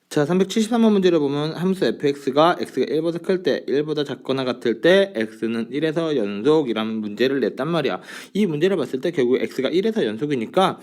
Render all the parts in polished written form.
자, 373번 문제를 보면 함수 fx가 x가 1보다 클 때, 1보다 작거나 같을 때 x는 1에서 연속이라는 문제를 냈단 말이야. 이 문제를 봤을 때 결국 x가 1에서 연속이니까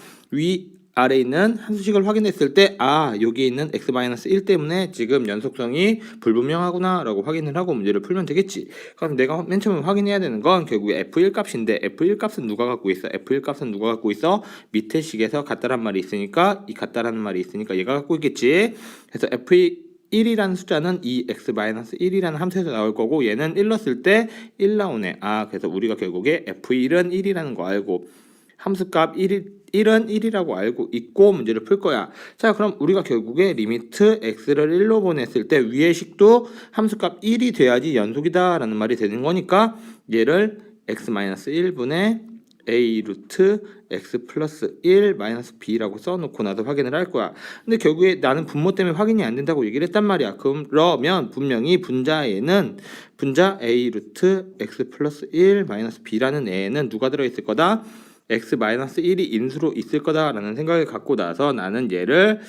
아래에 있는 함수식을 확인했을 때 여기에 있는 x-1 때문에 지금 연속성이 불분명하구나 라고 확인을 하고 문제를 풀면 되겠지. 그럼 내가 맨 처음에 확인해야 되는 건 결국에 f1 값인데 f1 값은 누가 갖고 있어? f1 값은 누가 갖고 있어? 밑에 식에서 같다란 말이 있으니까 이 같다라는 말이 있으니까 얘가 갖고 있겠지. 그래서 f1이라는 숫자는 이 x-1이라는 함수에서 나올 거고 얘는 1 넣었을 때 1 나오네. 그래서 우리가 결국에 f1은 1이라는 거 알고 함수값 1은 1이라고 알고 있고 문제를 풀 거야. 자, 그럼 우리가 결국에 리미트 x를 1로 보냈을 때 위의 식도 함수값 1이 돼야지 연속이다 라는 말이 되는 거니까 얘를 x-1분의 a 루트 x 플러스 1 마이너스 b라고 써놓고 나서 확인을 할 거야. 근데 결국에 나는 분모 때문에 확인이 안 된다고 얘기를 했단 말이야. 그러면 분명히 분자 a 루트 x 플러스 1 마이너스 b라는 애는 누가 들어있을 거다? x 마이너스 1이 인수로 있을 거다라는 생각을 갖고 나서 나는 얘를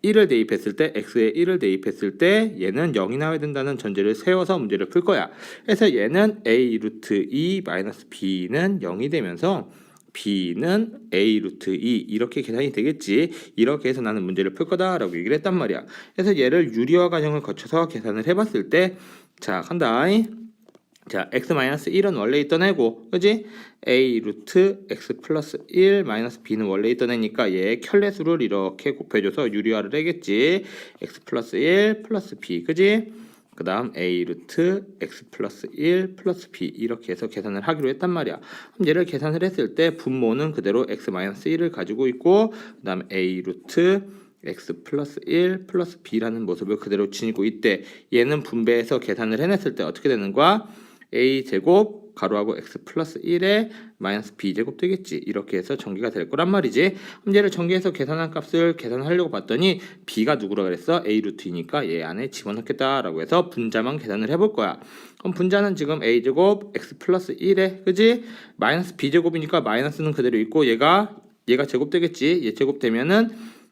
1을 대입했을 때 x에 1을 대입했을 때 얘는 0이 나와야 된다는 전제를 세워서 문제를 풀 거야. 그래서 얘는 a 루트 2 마이너스 b는 0이 되면서 b는 a 루트 2 이렇게 계산이 되겠지. 이렇게 해서 나는 문제를 풀 거다라고 얘기를 했단 말이야. 그래서 얘를 유리화 과정을 거쳐서 계산을 해봤을 때 간다. x-1은 원래 있던 애고, 그지? a 루트 x 플러스 1 마이너스 b는 원래 있던 애니까 얘 켤레수를 이렇게 곱해줘서 유리화를 해겠지. x 플러스 1 플러스 b, 그지? 그 다음 a 루트 x 플러스 1 플러스 b 이렇게 해서 계산을 하기로 했단 말이야. 그럼 얘를 계산을 했을 때 분모는 그대로 x 마이너스 1을 가지고 있고 그 다음 a 루트 x 플러스 1 플러스 b라는 모습을 그대로 지니고 있대. 얘는 분배해서 계산을 해냈을 때 어떻게 되는 거야? a 제곱 가로하고 x 플러스 1에 마이너스 b 제곱 되겠지. 이렇게 해서 전개가 될 거란 말이지. 그럼 얘를 전개해서 계산한 값을 계산하려고 봤더니 b가 누구라 그랬어? a 루트이니까 얘 안에 집어넣겠다라고 해서 분자만 계산을 해볼 거야. 그럼 분자는 지금 a 제곱 x 플러스 1에 그지? 마이너스 b 제곱이니까 마이너스는 그대로 있고 얘가 제곱 되겠지. 얘 제곱 되면은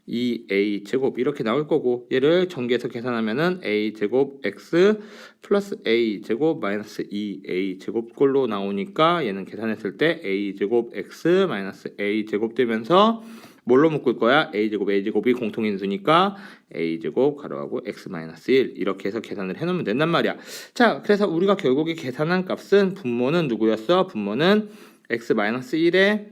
이 a 제곱 이렇게 나올 거고 얘를 전개해서 계산하면은 a 제곱 x 플러스 a 제곱 마이너스 2a 제곱 꼴로 나오니까 얘는 계산했을 때 a 제곱 x 마이너스 a 제곱 되면서 뭘로 묶을 거야? a 제곱이 공통인수니까 a 제곱 가로하고 x 마이너스 1 이렇게 해서 계산을 해놓으면 된단 말이야. 자, 그래서 우리가 결국에 계산한 값은 분모는 누구였어? 분모는 x 마이너스 1에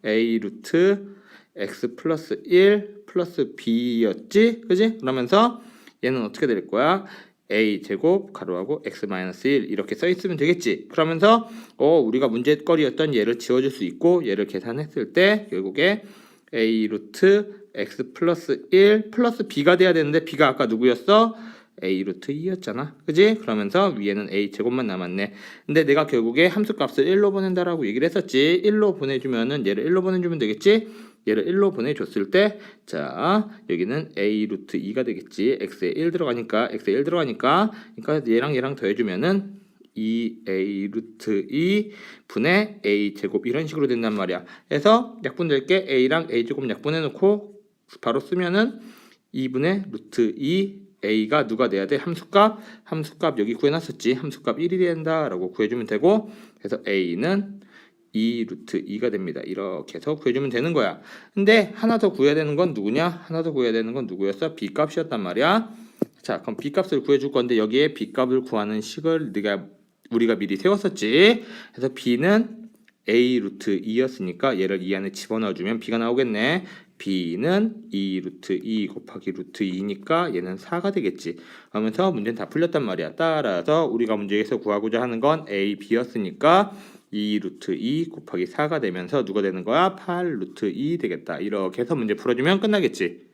a 루트 x 플러스 1 플러스 b였지? 그지? 그러면서 얘는 어떻게 될 거야? a 제곱 가로하고 x 마이너스 1 이렇게 써 있으면 되겠지. 그러면서 우리가 문제거리였던 얘를 지워줄 수 있고 얘를 계산했을 때 결국에 a 루트 x 플러스 1 플러스 b가 돼야 되는데 b가 아까 누구였어? a 루트 2였잖아. 그지? 그러면서 위에는 a 제곱만 남았네. 근데 내가 결국에 함수값을 1로 보낸다라고 얘기를 했었지. 1로 보내주면은 얘를 1로 보내주면 되겠지? 얘를 1로 보내줬을 때 여기는 a 루트 2가 되겠지. x에 1 들어가니까 그러니까 얘랑 더해주면은 2a 루트 2 분의 a 제곱 이런 식으로 된단 말이야. 그래서 약분될게 a랑 a 제곱 약분해놓고 바로 쓰면은 2분의 루트 2 a가 누가 돼야 돼? 함수값 여기 구해놨었지. 함수값 1이 된다라고 구해주면 되고 그래서 a는 2 루트 2가 됩니다. 이렇게 해서 구해주면 되는 거야. 근데 하나 더 구해야 되는 건 누구냐? 하나 더 구해야 되는 건 누구였어? b값이었단 말이야. 자, 그럼 b값을 구해줄 건데 여기에 b값을 구하는 식을 우리가 미리 세웠었지. 그래서 b는 a 루트 2였으니까 얘를 이 안에 집어넣어주면 b가 나오겠네. b는 2 루트 2 곱하기 루트 2니까 얘는 4가 되겠지. 하면서 문제는 다 풀렸단 말이야. 따라서 우리가 문제에서 구하고자 하는 건 a, b였으니까 2 루트 2 곱하기 4가 되면서 누가 되는 거야? 8 루트 2 되겠다. 이렇게 해서 문제 풀어주면 끝나겠지.